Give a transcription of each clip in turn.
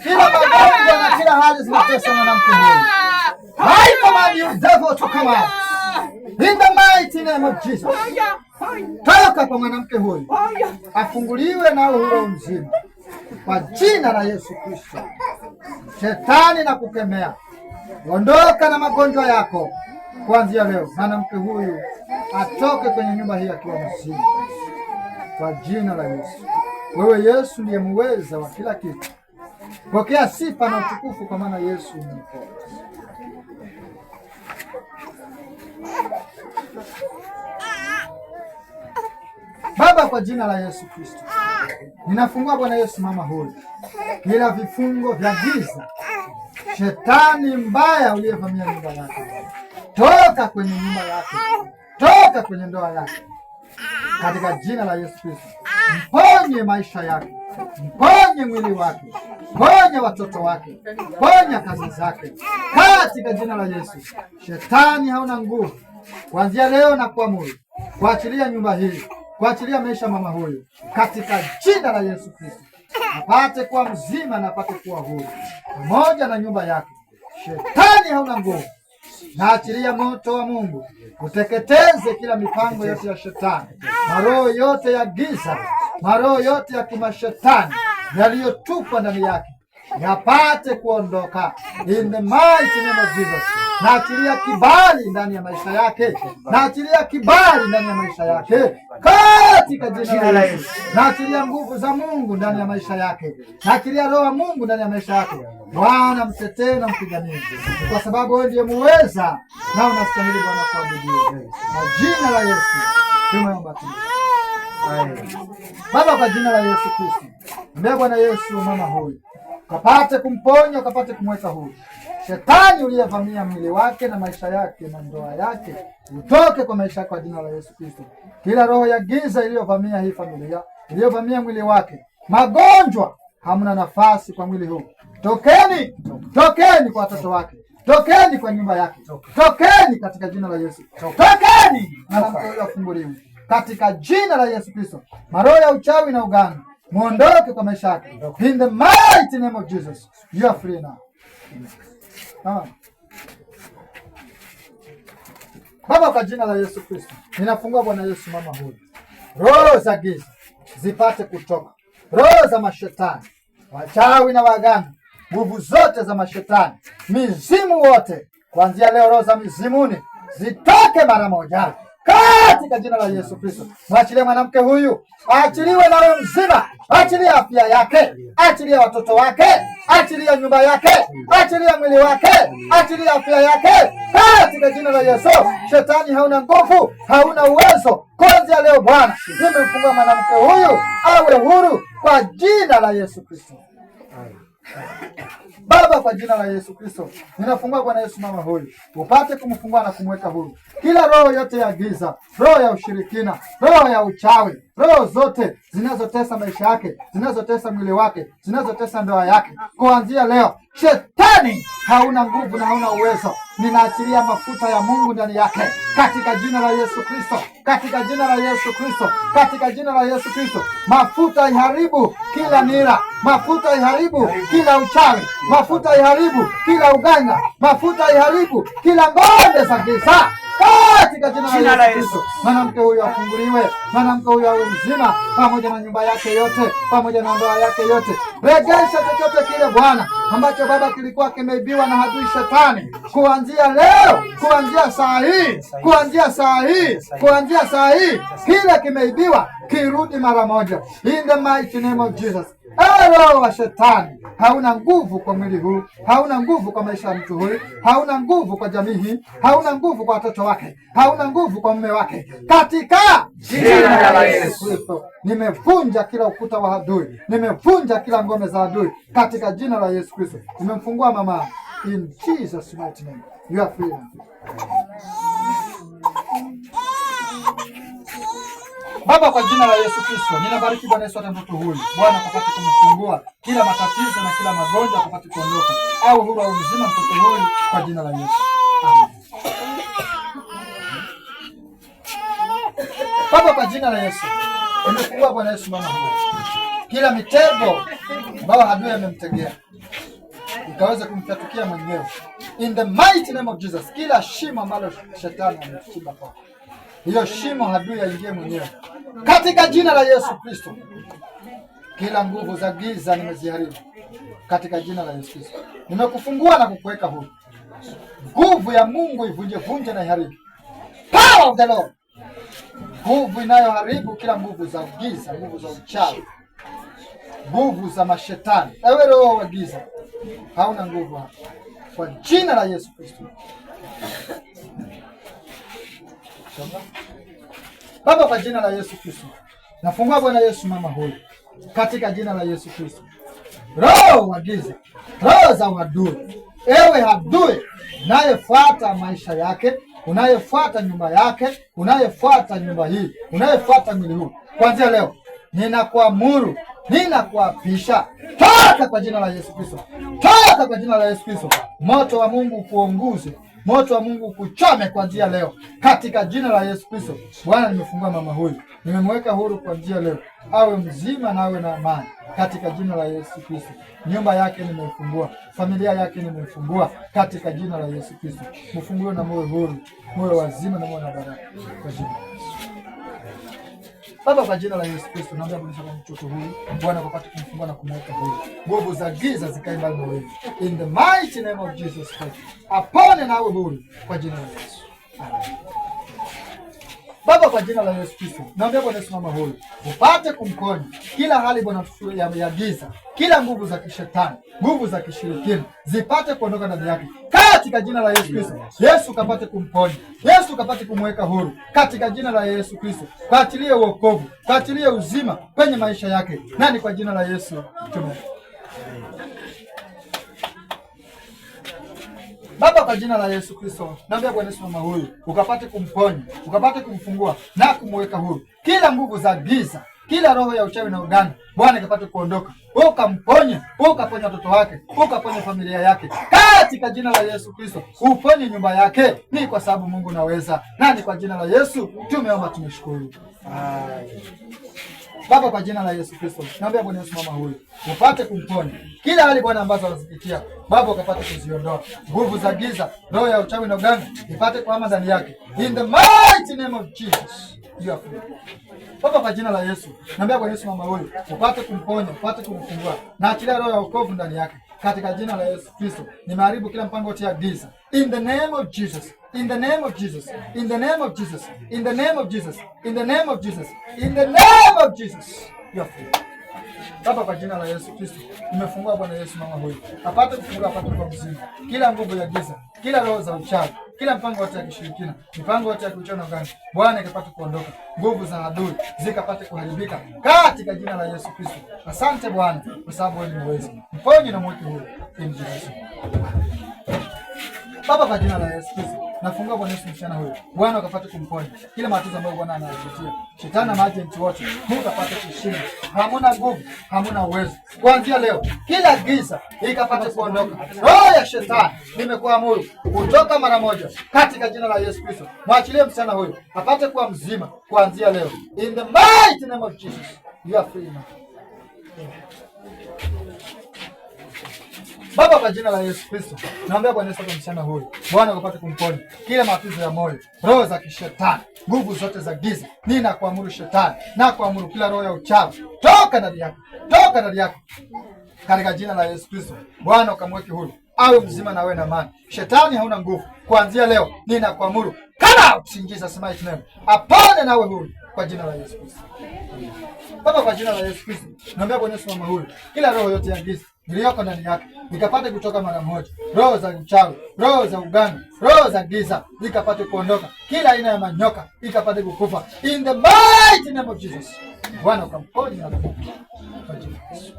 Kila magonjwa na kila hali zinatesa mwanamke huyu. I command you devil to come out. In the mighty name of Jesus. Toka kwa mwanamke huyu. Afunguliwe na uhuru mzima. Kwa jina la Yesu Kristo. Shetani na kukemea. Ondoka na magonjwa yako. Kuanzia leo mwanamke huyu atoke kwenye nyumba hii akiwa mzima. Kwa jina la Yesu. Wewe Yesu ndiye muweza wa kila kitu. Pokea sifa na utukufu kwa maana Yesu ni mkuu. Baba, kwa jina la Yesu Kristo, ninafungua Bwana Yesu mama huyu. Kila vifungo vya giza, shetani mbaya uliyevamia nyumba yake, toka kwenye nyumba yake, toka kwenye ndoa yake. Katika jina la Yesu Kristo, mponye maisha yake, mponye mwili wake, ponya watoto wake, ponya kazi zake. Katika jina la Yesu, shetani hauna nguvu. Kuanzia leo na kuamuru kuachilia nyumba hii, kuachilia maisha mama huyu, katika jina la Yesu Kristo, apate kuwa mzima na apate kuwa huru, pamoja na nyumba yake. Shetani hauna nguvu. Naachilia moto wa Mungu uteketeze kila mipango yote ya shetani, maroho yote ya giza, maroho yote ya kimashetani yaliyotupwa ndani yake yapate kuondoka. In the mighty name of Jesus. Naachilia kibali ndani ya maisha yake, naachilia kibali ndani ya maisha yake katika jina la Yesu. Naachilia nguvu za Mungu ndani ya maisha yake, naachilia roho ya Mungu ndani ya maisha yake. Bwana, mtetee na mpiganie, kwa sababu wewe ndiye muweza na unastahili Bwana kuabudiwa. Kwa jina la Yesu tumeomba. Baba, kwa jina la Yesu Kristo, mbele Bwana Yesu mama huyu kapate kumponya, kapate kumweka huru. Shetani uliyevamia mwili wake na maisha yake na ndoa yake, utoke kwa maisha kwa jina la Yesu Kristo. Kila roho ya giza iliyovamia hii familia, iliyovamia mwili wake, magonjwa, hamna nafasi kwa mwili huu. Tokeni, tokeni kwa watoto wake, tokeni kwa nyumba yake, tokeni katika jina la Yesu. Tokeni na mwanamke afunguliwe katika jina la Yesu Kristo. Maroho ya uchawi na uganga muondoke kwa maisha yake. In the mighty name of Jesus, you are free now. Baba, kwa jina la Yesu Kristo, ninafungua Bwana Yesu mama huyu. Roho za giza zipate kutoka. Roho za mashetani, wachawi na waganga, nguvu zote za mashetani, mizimu wote, kuanzia leo roho za mizimuni zitoke mara moja. Katika jina la Yesu Kristo, mwachilie mwanamke huyu, achiliwe na roho mzima, achilia afya yake, achilia watoto wake, achilia nyumba yake, achilia mwili wake, achilia afya yake. Katika jina la Yesu, shetani hauna nguvu, hauna uwezo. Kuanzia leo Bwana, nimemfunga mwanamke huyu awe huru kwa jina la Yesu Kristo. Baba, kwa jina la Yesu Kristo, ninafungua Bwana Yesu mama huyu, upate kumfungua na kumweka huru. Kila roho yote ya giza, roho ya ushirikina, roho ya uchawi, roho zote zinazotesa maisha yake, zinazotesa mwili wake, zinazotesa ndoa yake, kuanzia leo shetani hauna nguvu na hauna uwezo. Ninaachilia mafuta ya Mungu ndani yake katika jina la Yesu Kristo, katika jina la Yesu Kristo, katika jina la Yesu Kristo. Mafuta iharibu kila nira, mafuta iharibu kila uchawi, mafuta iharibu kila uganga, mafuta iharibu kila ngombe za giza katika jina la Yesu Kristo. Mwanamke huyu afunguliwe, mwanamke huyu awe mzima, pamoja na nyumba yake yote, pamoja na ndoa yake yote. Rejesha chochote kile Bwana ambacho Baba kilikuwa kimeibiwa na adui shetani, kuanzia leo, kuanzia saa hii, kuanzia saa hii, kuanzia saa hii, kile kimeibiwa kirudi mara moja. In the mighty name of Jesus. Roho wa shetani, hauna nguvu kwa mwili huu, hauna nguvu kwa maisha ya mtu huyu, hauna nguvu kwa jamii hii, hauna nguvu kwa watoto wake, hauna nguvu kwa mume wake. Katika jina la Yesu Kristo, nimevunja kila ukuta wa adui, nimevunja kila ngome za adui katika jina la Yesu Kristo. Nimemfungua mama. In Jesus mighty name, you are free. Baba, kwa jina la Yesu Kristo, ninabariki Bwana Yesu hata mtoto huyu. Bwana akapate kumfungua kila matatizo na kila magonjwa akapate kuondoka. Au huru au mzima mtoto huyu kwa jina la Yesu. Amen. Baba, kwa jina la Yesu, nimefungua Bwana Yesu mama huyu. kila mitego ambayo adui amemtegea ikaweza kumtatukia mwenyewe. In the mighty name of Jesus, kila shimo ambalo shetani amechimba kwa hiyo shimo adui aingie mwenyewe katika jina la Yesu Kristo. Kila nguvu za giza nimeziharibu katika jina la Yesu Kristo. Nimekufungua na kukuweka huru. Nguvu ya Mungu ivunje na iharibu. Power of the Lord. Nguvu inayoharibu kila nguvu za giza, nguvu za uchawi, nguvu za mashetani. Ewe roho wa giza, hauna nguvu hapa kwa jina la Yesu Kristo. Baba, kwa jina la Yesu Kristo nafungua Bwana Yesu mama huyu katika jina la Yesu Kristo. Roho wa giza, roho za uadui, ewe adui unayefuata maisha yake, unayefuata nyumba yake, unayefuata nyumba hii, unayefuata mwili huu, kuanzia leo ninakuamuru, ninakuapisha, toka kwa jina la Yesu Kristo, toka kwa jina la Yesu Kristo. Moto wa Mungu ukuunguze, moto wa Mungu ukuchome kuanzia leo katika jina la Yesu Kristo. Bwana, nimefungua mama huyu, nimemweka huru kuanzia leo, awe mzima na awe na amani katika jina la Yesu Kristo. Nyumba yake nimefungua, familia yake nimefungua katika jina la Yesu Kristo. Mfungue na muwe huru, muwe wazima na muwe na baraka kwa jina la Yesu. Baba, kwa jina la Yesu Kristo naomba Bwana mtoto huyu, Bwana kupata kumfungua na kumweka huru. Nguvu za giza zikae mbali na wewe. In the mighty name of Jesus Christ. Apone na awe huru kwa jina la Yesu. Amen. Baba, kwa jina la Yesu Kristo naomba Bwana Yesu mama huyu upate kumponya kila hali Bwana ya giza, kila nguvu za kishetani, nguvu za kishirikina zipate kuondoka ndani yake katika jina la Yesu Kristo. Yesu kapate kumponya, Yesu kapate kumweka huru katika jina la Yesu Kristo. Kaatilie wokovu, kaatilie uzima kwenye maisha yake, nani kwa jina la Yesu tume. Baba, kwa jina la Yesu Kristo naomba Bwana Yesu mama huyu ukapate kumponya, ukapate kumfungua na kumweka huru kila nguvu za giza, kila roho ya uchawi na uganga, Bwana ikapate kuondoka, ukamponye, ukaponya watoto wake, ukaponya familia yake katika jina la Yesu Kristo. Uponye nyumba yake, ni kwa sababu Mungu naweza, na ni kwa jina la Yesu tumeomba, tumeshukuru. Baba, kwa jina la Yesu Kristo naomba Bwana Yesu mama huyu upate kumponya kila hali Bwana ambazo anazipitia, Baba ukapate kuziondoa nguvu za giza, roho ya uchawi na uganga ipate kuhama ndani yake. In the mighty name of Jesus you are free. Baba, kwa jina la Yesu naomba Bwana Yesu mama huyu upate kumponya, upate kumfungua na achilia roho ya wokovu ndani yake katika jina la Yesu Kristo. Nimeharibu kila mpango wote ya giza in the name of Jesus. In the name of Jesus, in the name of Jesus, in the name of Jesus, in the name of Jesus, in the name of Jesus, you are free. Baba, kwa jina la Yesu Kristo nimefungua Bwana Yesu mama huyu apate kufungua, apate kwa mzima kila nguvu ya giza, kila roho za uchawi, kila mpango wote ya kishirikina, mipango yote ya kuchona na uganga, Bwana ikapate kuondoka, nguvu za adui zikapate kuharibika katika jina la Yesu Kristo. Asante Bwana kwa sababu wewe ni mweza, mponye na mweke huru in Jesus. Baba, kwa jina la Yesu Kristo nafungua Bwana Yesu msichana huyu, Bwana ukapate kumponya kila matatizo ambayo Bwana anayapitia. Shetani na maagenti wote Mungu ukapate kushinda, hamuna nguvu, hamuna uwezo. Kuanzia leo kila giza ikapate kuondoka. Roho ya shetani nimekuamuru kutoka mara moja katika jina la Yesu Kristo. Mwachilie msichana huyu apate kuwa mzima kuanzia leo. In the mighty name of Jesus you are free now. Baba, kwa jina la Yesu Kristo naomba Bwana Yesu msichana huyu, Bwana ukapate kumponya kila mapigo ya moyo, roho za kishetani, nguvu zote za giza. Ninakuamuru shetani, na kuamuru kila roho ya uchawi, toka ndani yako, toka ndani yako katika jina la Yesu Kristo. Bwana ukamweke huru, awe mzima na awe na amani. Shetani hauna nguvu kuanzia leo, ninakuamuru come out in Jesus mighty name. Apone na awe huru kwa jina la Yesu Kristo. Baba, kwa jina la Yesu Kristo naomba Bwana Yesu mama huyu kila roho yote ya giza iliyoko ndani yake nikapate kutoka mara moja. Roho za uchawi, roho za uganga, roho za giza ikapate kuondoka. Kila aina ya manyoka ikapate kukufa in the mighty name of Jesus. Bwana ukamponya na kumponya kwa jina la Yesu.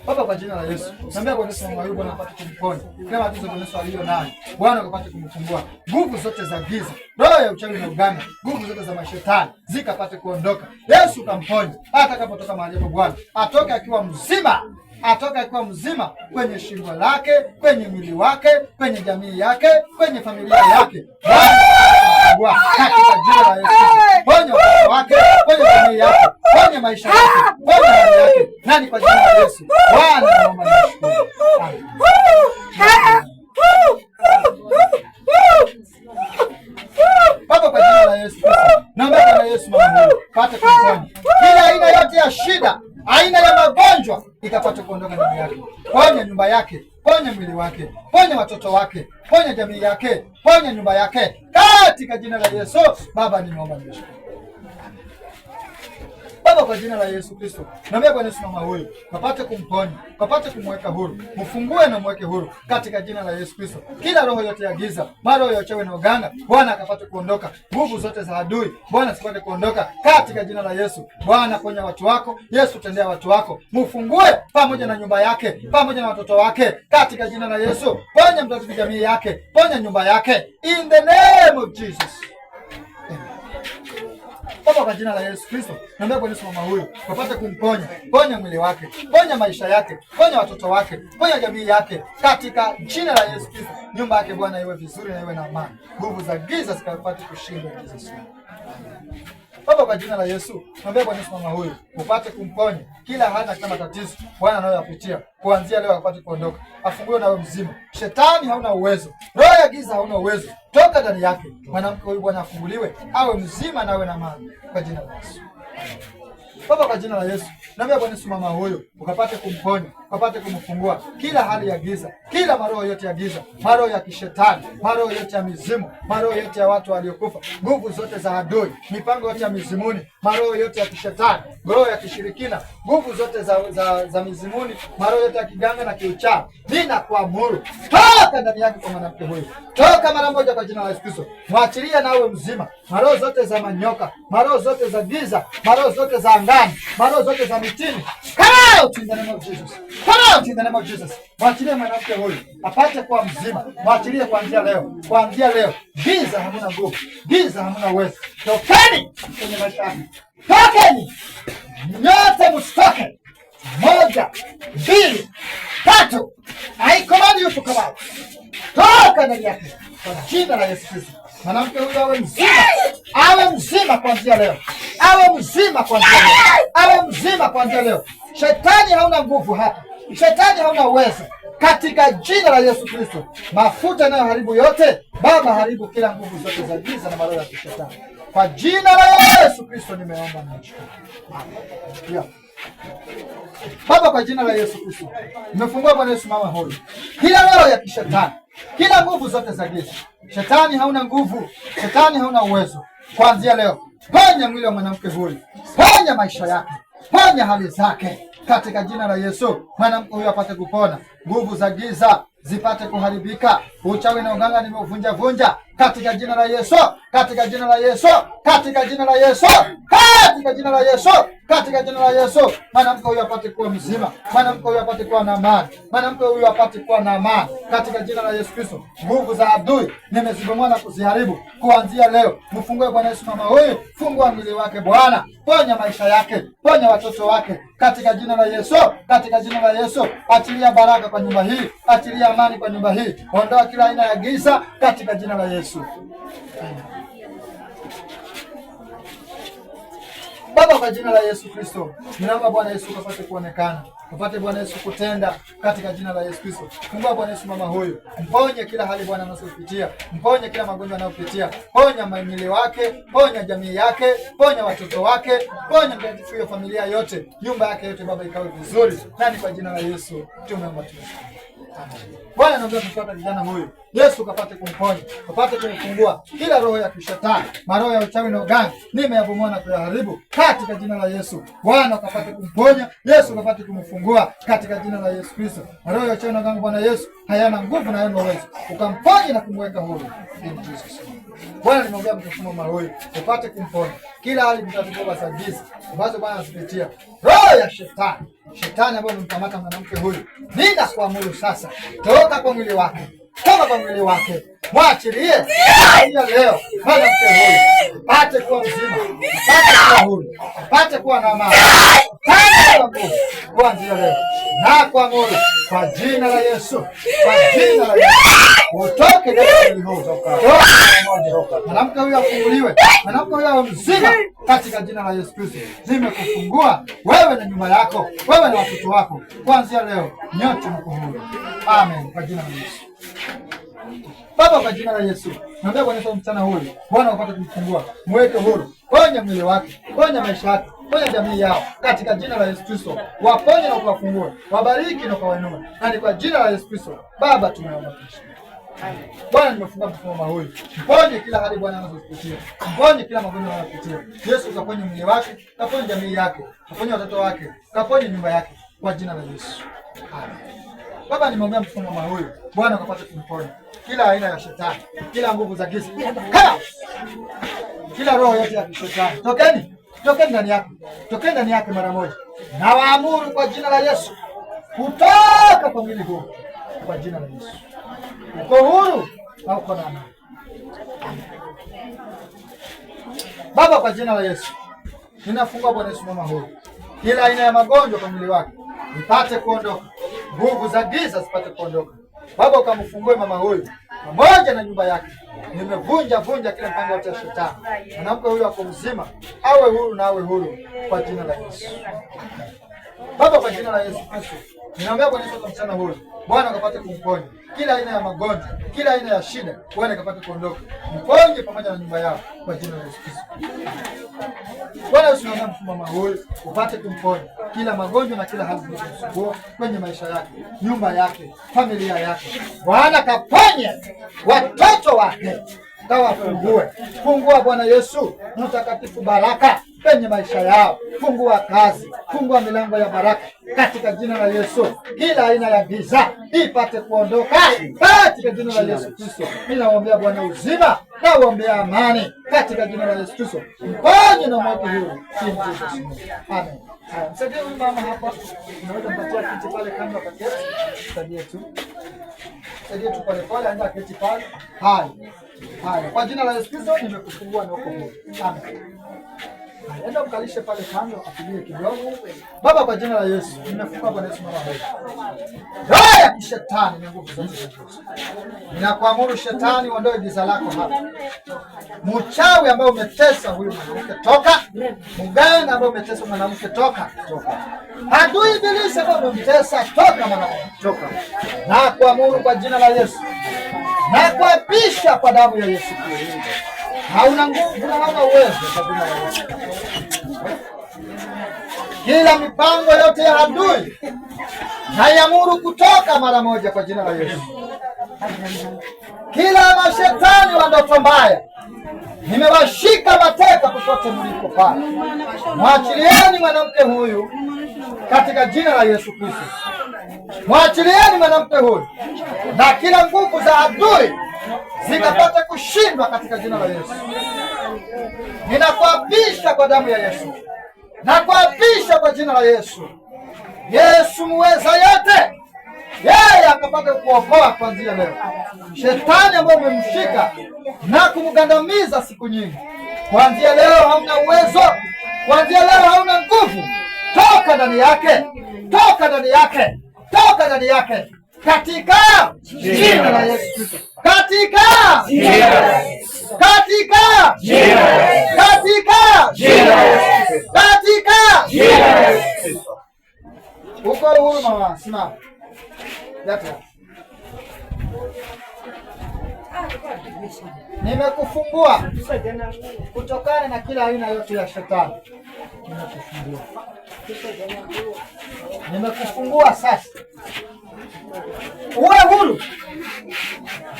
Baba, kwa jina la Yesu naomba Bwana Yesu mama huyu, Bwana apate kumponya kila matatizo Bwana Yesu aliyo nayo, Bwana ukapate kumfungua. Nguvu zote za giza, roho ya uchawi na uganga, nguvu zote za mashetani zikapate kuondoka. Yesu ukamponya hata atakapotoka mahali hapo, Bwana atoke akiwa mzima, atoka akiwa mzima kwenye shingo lake, kwenye mwili wake, kwenye jamii yake, kwenye familia yake. Bwana kumfungua katika jina la Yesu. Ponya watoto wake, ponya jamii yake, ponya maisha yake, ponya hali yake. Nani kwa jina la Yesu. Bwana naomba nikushukuru. Baba, kwa jina la Yesu Kristo, naomba Bwana Yesu mama huyu pate kuponya kila aina yote ya shida, aina ya magonjwa ikapate kuondoka ndani yake. Ponya nyumba yake, ponya mwili wake, ponya watoto wake, ponya jamii yake, ponya nyumba yake katika jina la Yesu. Baba, nimeomba nikushukuru. Baba, kwa jina la Yesu Kristo, naomba Bwana Yesu mama huyu kapate kumponya, kapate kumweka huru, mfungue na mweke huru katika jina la Yesu Kristo. Kila roho yote ya giza, roho ya uchawi na uganga, Bwana akapate kuondoka. Nguvu zote za adui, Bwana zipate kuondoka katika jina la Yesu. Bwana, ponya watu wako, Yesu tendea watu wako, mfungue pamoja na nyumba yake, pamoja na watoto wake katika jina la Yesu. Ponya mtoto, jamii yake, ponya nyumba yake in the name of Jesus. Baba, kwa jina la Yesu Kristo, naomba Bwana Yesu mama huyu kapate kumponya, ponya mwili wake, ponya maisha yake, ponya watoto wake, ponya jamii yake katika jina la Yesu Kristo. Nyumba yake Bwana iwe vizuri na iwe na amani. Nguvu za giza zikapate kushindwa in Jesus name. Baba, kwa jina la Yesu, naomba Bwana Yesu mama huyu upate kumponya kila hana kama tatizo Bwana anayoyapitia. Kuanzia leo apate kuondoka, afunguliwe nawe mzima. Shetani hauna uwezo, roho ya giza hauna uwezo, toka ndani yake. Mwanamke huyu Bwana afunguliwe, awe mzima na awe na amani kwa jina la Yesu. Baba, kwa jina la Yesu, naomba Bwana Yesu mama huyu ukapate kumponya, ukapate kumfungua kila hali ya giza, kila maroho yote ya giza, maroho ya kishetani, maroho yote ya mizimu, maroho yote ya watu waliokufa, nguvu zote za adui, mipango yote ya mizimuni, maroho yote ya kishetani, roho ya kishirikina, nguvu zote za mizimuni, maroho yote ya kiganga na kiuchawi, ninakuamuru toka ndani yake kwa mwanamke huyu, toka mara moja kwa jina la Yesu Kristo. Mwachilie nawe mzima. Maroho zote za manyoka, maroho zote za giza, maroho zote za angani, maroho zote za mitini, come out in the name of Jesus. Come out in the name of Jesus. Mwachilie mwanamke huyu apate kuwa mzima. Mwachilie kuanzia leo. Kuanzia leo giza hamuna nguvu, giza hamuna uwezo. Tokeni kwenye maisha yake. Tokeni. Nyote mstoke. 1, 2, 3. I command you to come out. Toka ndani yake kwa jina la Yesu Kristo. Mwanamke huyu awe mzima. Awe mzima kuanzia leo. Awe mzima kuanzia leo. Awe mzima kuanzia leo. Shetani hauna nguvu hapa. Shetani hauna uwezo. Katika jina la Yesu Kristo. Mafuta yanayoharibu yote, Baba, haribu kila nguvu zote za giza na maroho ya kishetani. Kwa jina la Yesu Kristo nimeomba na kushukuru. Amen. Baba, kwa jina la Yesu Kristo, nimefungua Bwana Yesu mama huyu kila roho ya kishetani, kila nguvu zote za giza. Shetani hauna nguvu, shetani hauna uwezo. Kuanzia leo, ponya mwili wa mwanamke huyu, ponya maisha yake, ponya hali zake katika jina la Yesu. Mwanamke huyu apate kupona, nguvu za giza zipate kuharibika, uchawi na uganga nimeuvunja vunja katika jina la Yesu, katika jina la Yesu, katika jina la Yesu, katika jina la Yesu, katika jina la Yesu. Mwanamke huyu apate kuwa mzima, mwanamke huyu apate kuwa na amani, mwanamke huyu apate kuwa na amani katika jina la Yesu Kristo. Nguvu za adui nimezibomoa na kuziharibu kuanzia leo. Mfungue Bwana Yesu mama huyu, fungua mwili wake Bwana, ponya maisha yake, ponya watoto wake katika jina la Yesu, katika jina la Yesu. Achilia baraka kwa nyumba hii, achilia amani kwa nyumba hii, ondoa kila aina ya giza katika jina la Yesu. Baba, kwa jina la Yesu Kristo, ninaomba Bwana Yesu ukapate kuonekana, upate Bwana Yesu kutenda katika jina la Yesu Kristo. Fungua Bwana Yesu mama huyu, mponye kila hali Bwana anayopitia, mponye kila magonjwa anayopitia, ponya mwili wake, ponya jamii yake, ponya watoto wake, ponya mtakatifu ya familia yote, nyumba yake yote Baba ikawe vizuri. Nani kwa jina la Yesu tumeomba tu. Bwana, naomba kupata kijana huyu, Yesu kapate kumponya, kapate kumfungua kila roho ya kishetani, maroho ya uchawi na uganga, nimeyabomoa na kuyaharibu katika jina la Yesu. Bwana kapate kumponya, Yesu kapate kumfungua katika jina la Yesu Kristo. Maroho ya uchawi na uganga Bwana Yesu hayana nguvu na hayana uwezo, ukamponya na kumweka huru in Jesus. Bwana, nimeombea mtukufu mama huyu upate kumponya kila hali mtatukoba za giza ambazo Bwana asipitia. Roho ya shetani, shetani ambaye amemkamata mwanamke huyu, ninakuamuru sasa, toka kwa mwili wake, toka kwa mwili wake, mwachilie leo mwanamke huyu apate kuwa mzima, apate kuwa huru, apate kuwa na amani, apate kuwa nguvu kuanzia leo. na kuamuru kwa jina la Yesu, kwa jina la Yesu, utoke ndani mwanamke huyo, afunguliwe, mwanamke huyo mzima katika jina la Yesu Kristo. Nimekufungua wewe na nyumba yako, wewe na watoto wako, kuanzia leo nyote mko huru. Amen, kwa jina la Yesu. Baba, kwa jina la Yesu, naomba Bwana mchana huyu, Bwana upate kumfungua, mweke huru, ponya mwili wake, ponya maisha yake, ponya jamii yao katika jina la Yesu Kristo. Waponye na kuwafungue, wabariki na kuwainua, na ni kwa jina la Yesu Kristo Baba tumeomba. Bwana, nimefunga mama huyu, mponye kila hali Bwana anazopitia, mponye kila magonjwa anayopitia. Yesu, ukaponye mwili wake, ukaponye jamii yake, ukaponye watoto wake, ukaponye nyumba yake kwa jina la Yesu. Amen. Baba, nimeombea mama huyu, Bwana ukapate kumponya kila aina ya shetani, kila nguvu za giza, kila roho yote ya shetani, tokeni ndani yake, tokeni ndani yake mara moja. Na waamuru kwa jina la Yesu kutoka kwa mwili huu, kwa jina la Yesu. Uko huru au uko na amani? Baba, kwa jina la Yesu ninafungua Bwana Yesu mama huyu, kila aina ya magonjwa kwa mwili wake ipate kuondoka, nguvu za giza zipate kuondoka. Baba, ukamfungue mama huyu pamoja na nyumba yake. Nimevunja kila mpango wote wa shetani. Mwanamke huyu ako mzima, awe huru na awe huru kwa jina la Yesu. Baba, kwa jina la Yesu Kristo ninaombea Bwana Yesu mchana huyu, Bwana ukapate kumponya kila aina ya magonjwa, kila aina ya shida, Bwana ukapate kuondoka. Mponye pamoja na nyumba yao kwa jina la Yesu Kristo. Bwana Yesu, naomba mama huyu upate kumponya kila magonjwa na kila hali zinazomsumbua kwenye maisha yake, nyumba yake, familia yake. Bwana kaponye watoto wake, kawafungue. Fungua Bwana Yesu mtakatifu baraka kwenye maisha yao. Fungua kazi, fungua milango ya baraka katika jina la Yesu. Kila aina ya giza ipate kuondoka katika jina la Yesu Kristo. Ninaombea Bwana uzima na uombea amani katika jina la Yesu Kristo. Mponye na mweke huru. Amen. Msaidie huyu mama hapa. Unaweza mpatia kiti pale kando paketi. Msaidie tu. Msaidie tu pale anga kiti pale. Haya. Kwa jina la Yesu Kristo nimekufungua na uko huru. Amen. Enda mkalishe pale kando, atulie kidogo. Baba, kwa jina la Yesu nimefungua Bwana Yesu mama huyu, roho ya kishetani na nguvu zote, ninakuamuru shetani, uondoe giza lako hapa. Mchawi ambao umetesa huyu mwanamke, toka. Mganga ambao umetesa mwanamke, toka. Adui ibilisi ambao umemtesa, toka mwanamke, toka. Na kuamuru kwa jina la Yesu, na kuapisha kwa damu ya Yesu Kristo. Hauna nguvu na hauna uwezo kwa jina la Yesu. Kila mipango yote ya adui naiamuru kutoka mara moja kwa jina la Yesu. Kila mashetani wa ndoto mbaya nimewashika mateka popote mliko pale. Mwachilieni mwanamke huyu katika jina la Yesu Kristo. Mwachilieni mwanamke huyu na kila nguvu za adui zikapata kushindwa katika jina la Yesu. Ninakuapisha kwa damu ya Yesu, nakuapisha kwa jina la Yesu. Yesu muweza yote, yeye akapata kuokoa kuanzia leo. Shetani ambaye umemshika na kumgandamiza siku nyingi, kuanzia leo hauna uwezo, kuanzia leo hauna nguvu. Toka ndani yake, toka ndani yake, toka ndani yake katika jina la Yesu Kristo. Katika jina la Yesu. Katika jina la Yesu. Katika jina la Yesu. Katika jina la Yesu. Uko huru mama, simama. Yata. Nimekufungua kutokana na kila aina yote ya shetani. Nimekufungua sasa. Uwe huru.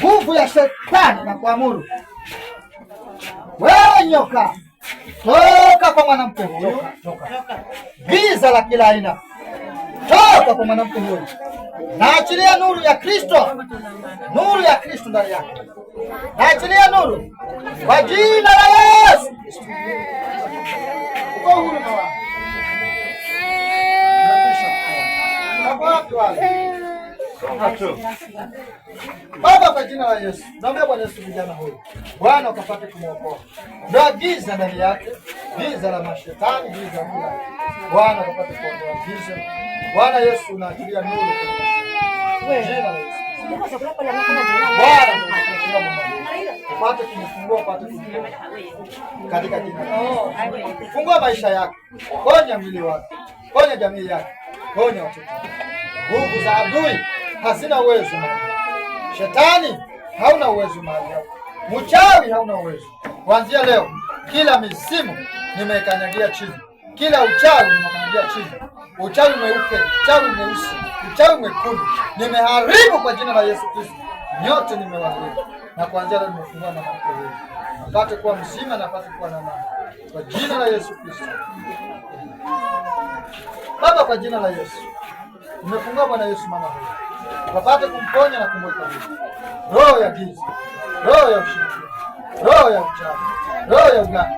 Nguvu ya shetani na kuamuru, wewe nyoka, toka kwa mwanamke huyu. Giza la kila aina, toka kwa mwanamke huyu. Naachilia nuru ya Kristo, nuru ya Kristo ndani yake. Naachilia nuru kwa jina la Yesu. Uko huru na wao. Wapi wale? Baba, kwa jina la Yesu, naomba Bwana Yesu vijana huyu Bwana ukapate kumwokoa. Ndoa giza ndani yake, giza la mashetani, giza kila Bwana ukapate kuondoa giza. Bwana Yesu unaachilia nuru kwa jina la Yesu. Bwana upate kumfungua, upate kumfungua katika jina la Yesu. Fungua maisha yake, ponya mwili wake, ponya jamii yake, ponya watoto. Nguvu za adui hazina uwezo mahali. Shetani hauna uwezo mahali hapo. Mchawi hauna uwezo. Kuanzia leo kila mizimu nimekanyagia chini. Kila uchawi nimekanyagia chini. Uchawi mweupe, uchawi mweusi, uchawi mwekundu nimeharibu kwa jina la Yesu Kristo. Nyote nimewaharibu. Na kuanzia leo nimefungua na mke huyu. Apate kuwa mzima na apate kuwa na amani. Kwa jina la Yesu Kristo. Baba, kwa jina la Yesu. Nimefungua Bwana Yesu mama huyu. Wapate kumponya na kumweka huru. Roho ya giza, roho ya ushirikina, roho ya uchawi, roho ya uganga,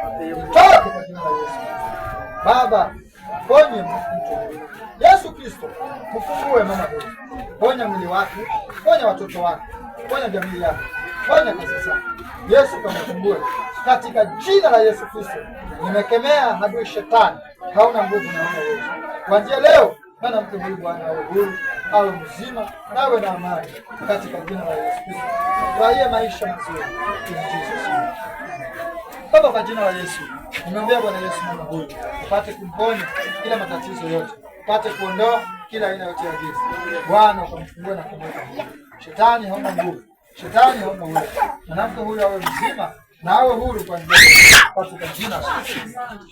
toke kwa jina la Yesu. Baba, ponye mtu huyu. Yesu Kristo, mfungue mama huyu. Ponya mwili wake, ponya watoto wake, ponya jamii yake, ponya kazi zake. Yesu kamfungue katika jina la Yesu Kristo. Nimekemea adui shetani, hauna nguvu na hauna uwezo. Kuanzia leo Bwana mke huyu Bwana awe huru, awe mzima, nawe na amani katika jina la Yesu Kristo. Furahia maisha mazuri in Jesus name. Baba, kwa jina la Yesu, nimeombea Bwana Yesu mama huyu, upate kumponya kila matatizo yote, upate kuondoa kila aina yote ya giza. Bwana ukamfungue na kumweka huru. Shetani hauna nguvu, shetani hauna uwezo. Mwanamke huyu awe mzima na awe huru kwa njia katika jina la Yesu.